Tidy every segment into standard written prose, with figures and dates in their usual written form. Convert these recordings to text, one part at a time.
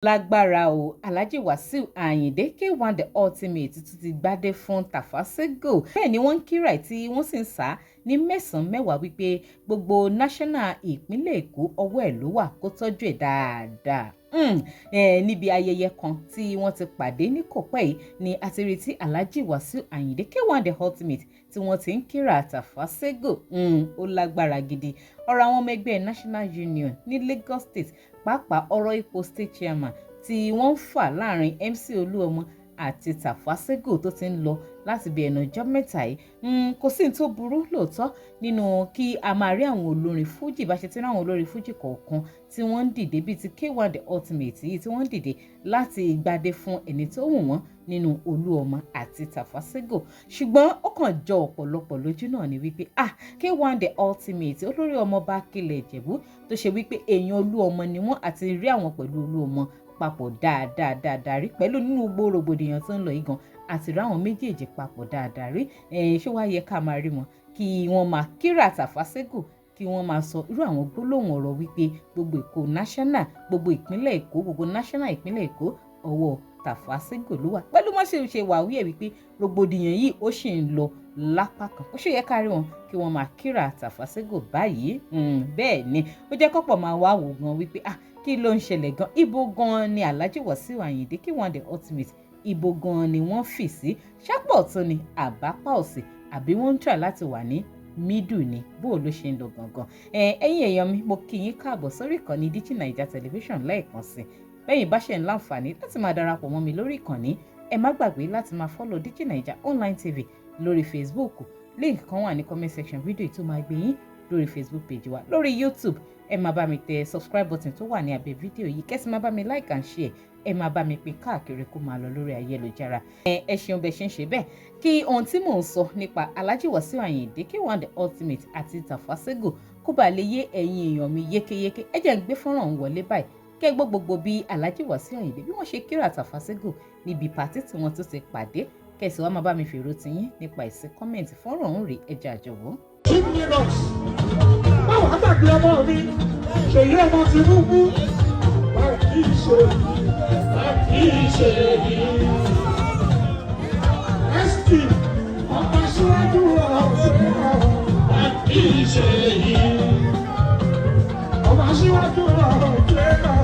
Lágbára o, Alhaji Wasiu Ayinde K1 the ultimate tún ti gbádé fún Tafa Sego. Bẹ́ẹ̀ ni wọ́n ń kíra tí wọ́n sì ń sá ní mẹ́sàn-án mẹ́wàá wípé gbogbo national ìpínlẹ̀ Èkó ọwọ́ ẹ̀ ló wà kó tọ́jú ẹ̀ dáadáa. Níbi ayẹyẹ kan tí wọ́n ti pàdé ní kòpẹ́ yìí ni a ti rí tí Alhaji Wasiu Ayinde K1 the ultimate tí wọ́n ti ń kíra Tafa Sego. Ó lágbára gidi. Ọ̀rọ̀ àwọn ọmọ ẹgbẹ́ National Union ní Lagos State pàápàá ọ̀rọ̀ ipò state chairman tí wọ́n ń fà láàrin MC Olúọmọ àti Tafa Sego tó ti ń lọ láti bí ẹnu ọjọ́ mẹ́ta yìí. Kò sí ní tó burú lóòótọ́ nínú kí a máa rí àwọn olórin fújì bá ṣe ti rí àwọn olórin fújì kọ̀ọ̀kan tí wọ́n ń dìde bíi ti K1 the ultimate yìí tí wọ́n ń dìde láti gbadé fún ẹni tó wù wọ́n nínú Olúọmọ àti Tafa Sego. Ṣùgbọ́n ó kàn jọ ọ̀pọ̀lọpọ̀ lójú náà ni wípé K1 the ultimate olórí ọmọọba Kílẹ̀ Ìjẹ̀bú tó ṣe wípé èèyàn Olúọmọ ni wọ́n àti rí àwọn pẹ̀lú Olúọmọ papọ̀ dáadáa rí pẹ̀lú nínú gbogbo rògbòdìyàn tó ń lọ yìí gan àti rí àwọn méjèèjì papọ̀ dáadáa rí. Ṣé wàá yẹ ká máa rí wọn kí wọ́n máa kíra Tafa Sego kí wọ́n máa sọ irú àwọn gbólóhùn ọ̀rọ̀ wípé gbogbo Èkó national gbogbo ìpínlẹ̀ Èkó gbogbo national ìpínlẹ̀ Èkó ọwọ́ Tafa Sego ló wà pẹ̀lú wọ́n ṣe wà wíyẹ̀ wípé rògbòdìyàn yìí ó sì ń lọ lápá kan ó ṣe yẹ ká rí wọn kí wọ́n máa kíra Tafa Sego báyìí. Bẹ́ẹ̀ ni ó jẹ́ kọ́pọ̀ máa wá wò gan wípé kí ló ń ṣẹlẹ̀ gan ibo gan ni Alhaji Wasiu Ayinde K1 the ultimate ibo gan ni wọ́n fì sí ṣápọ̀ ọ̀tún ni àbápá òsì àbí wọ́n ń try láti wà ní middle ni bó ló ṣe ń lọ gangan. Ẹ̀yin èèyàn mi mo kí yín káàbọ̀ sórí ìkànnì DIGINAIJA television lẹ́ẹ̀kan sí bẹ́yìn bá ṣe ń láǹfààní láti máa darapọ̀ mọ́ mi lórí ìkànnì ẹ má gbàgbé láti máa follow DIGINAIJA online tv lórí Facebook link kan wà ní comment section fídíò tó máa gbé yín lórí Facebook page wa lórí YouTube ẹ máa bá mi tẹ subscribe button tó wà ní abẹ́ fídíò yìí kẹ́sì máa bá mi like and share ẹ máa bá mi pín káàkiri kó máa lọ lórí ayélujára. Ẹ ṣeun bẹ́ẹ̀ ṣe ń ṣe bẹ́ẹ̀ kí ohun tí mò ń sọ nípa Alhaji Wasiu Ayinde K1 the ultimate àti Tafa Sego kó bá lè yé ẹ̀yin èèyàn mi yékéyéké ẹ jẹ́ ń gbé fọ́nrán ọ̀hún wọlé báyìí kẹ́ gbọ́ gbogbo bí Alhaji Wasiu Ayinde bí wọ́n ṣe kíra Tafa Sego níbi pàtí tí wọ́n tún ti pàdé kẹ́sì wá máa bá mi fèrò tiyín nípa ìsí kọ́mẹ̀ntì fọ́nrán ọ̀hún rèé ẹ jẹ́ àjọwọ́. Báwo àgbàgbé ọmọ mi ṣèyí ọmọ Tinubu báwo kì í ṣe yìí. ST ọmọ síwájú ọ̀sẹ̀ náà kì í ṣe yìí. Ọmọ síwájú ọ̀sẹ̀ náà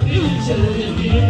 kì í ṣe yìí.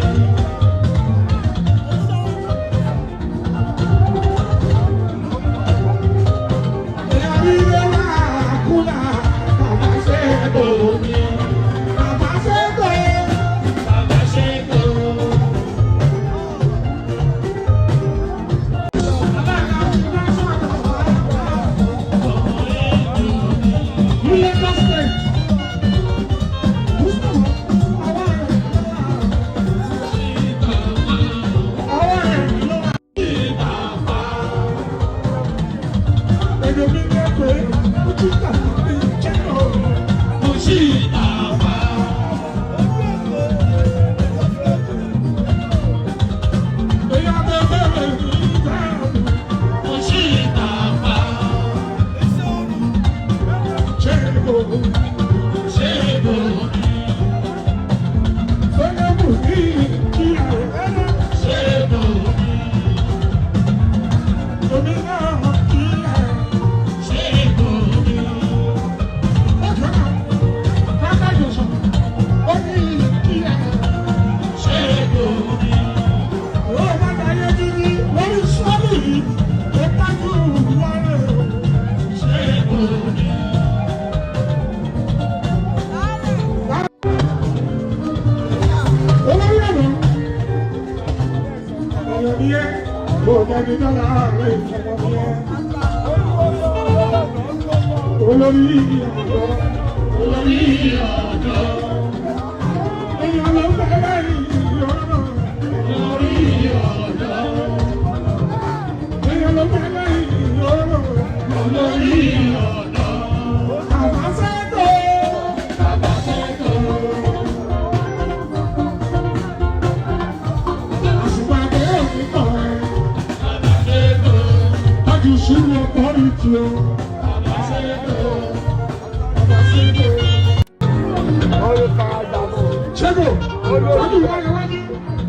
Sego tọ́jú ìwádìí wájú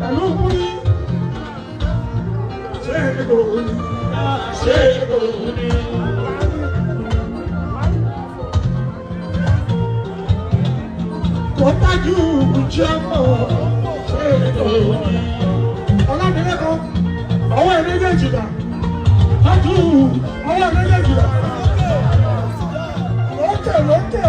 pẹ̀lú múrí. Sego ni. Kò tájú ìjọba Sego ni. Ọlámilé kan, ọwọ́ ẹ̀ méjèèjì dà. Tájú ọwọ́ ẹ̀ méjèèjì dà. Lókè.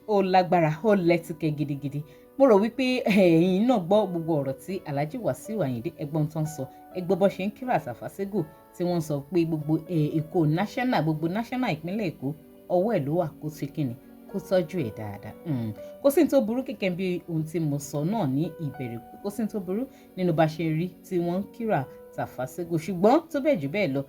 Ó lágbára ó lẹ́tìkẹ́ gidigidi mo rò wípé ẹ̀yin náà gbọ́ gbogbo ọ̀rọ̀ tí Alhaji Wasiu Ayinde ẹgbọ́n tó ń sọ ẹgbọ́n bó ṣe ń kíra Tafa Sego tí wọ́n sọ pé gbogbo Èkó national ìpínlẹ̀ Èkó ọwọ́ ẹ̀ ló wà kó ṣe kíni kó tọ́jú ẹ̀ dáadáa kó sì ní tó burú kẹ̀kẹ́ bí ohun tí mo sọ náà ní ìbẹ̀rẹ̀ kó sì ní tó burú nínú bá ṣe rí tí wọ́n ń kíra Tafa Sego ṣùgbọ́n tó bẹ́ẹ̀ jù bẹ́ẹ̀ lọ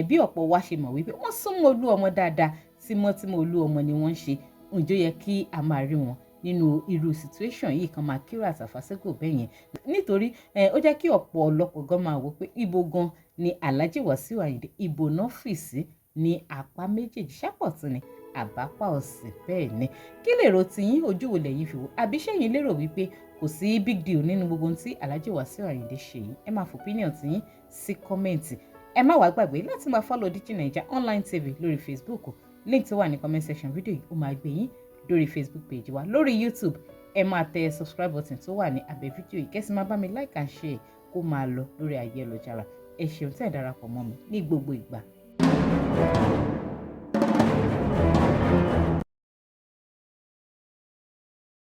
bí ọ̀pọ̀ wa ṣe mọ̀ wípé wọ́n súnmọ́ olú ọmọ dáadáa tímọ́tímọ́ olú ọmọ ni wọ́n ń ṣe ǹjọ́ yẹ kí a máa rí wọn nínú irú situation yìí kan máa kíra Tafa Sego bẹ́ẹ̀ yẹn nítorí ó jẹ́ kí ọ̀pọ̀lọpọ̀ gan máa wò pé ibo gan ni Alhaji Wasiu Ayinde ibo náà fì sí ní apá méjèèjì ṣàpọ̀tún ni àbápá òsì bẹ́ẹ̀ ni kí lèrò tiyín ojú wo lẹ́yìn fi wò àbí ṣẹ́yìn lérò wípé kò sí big deal nínú gbogbo ohun tí Alhaji Wasiu Ayinde ṣe yìí ẹ máa fòpinion tiyín sí kọ́mẹ̀ntì ẹ má wàá gbàgbé láti máa follow DIGINAIJA online TV lórí Facebook link tó wà ní comment section video yìí ó máa gbé yín lórí Facebook page wa lórí YouTube ẹ máa tẹ subscribe button tó wà ní abẹ́ fídíò yìí kẹ́sì máa bá mi like and share kó máa lọ lórí ayélujára ẹ ṣeun tẹ́ ẹ darapọ̀ mọ́ mi ní gbogbo ìgbà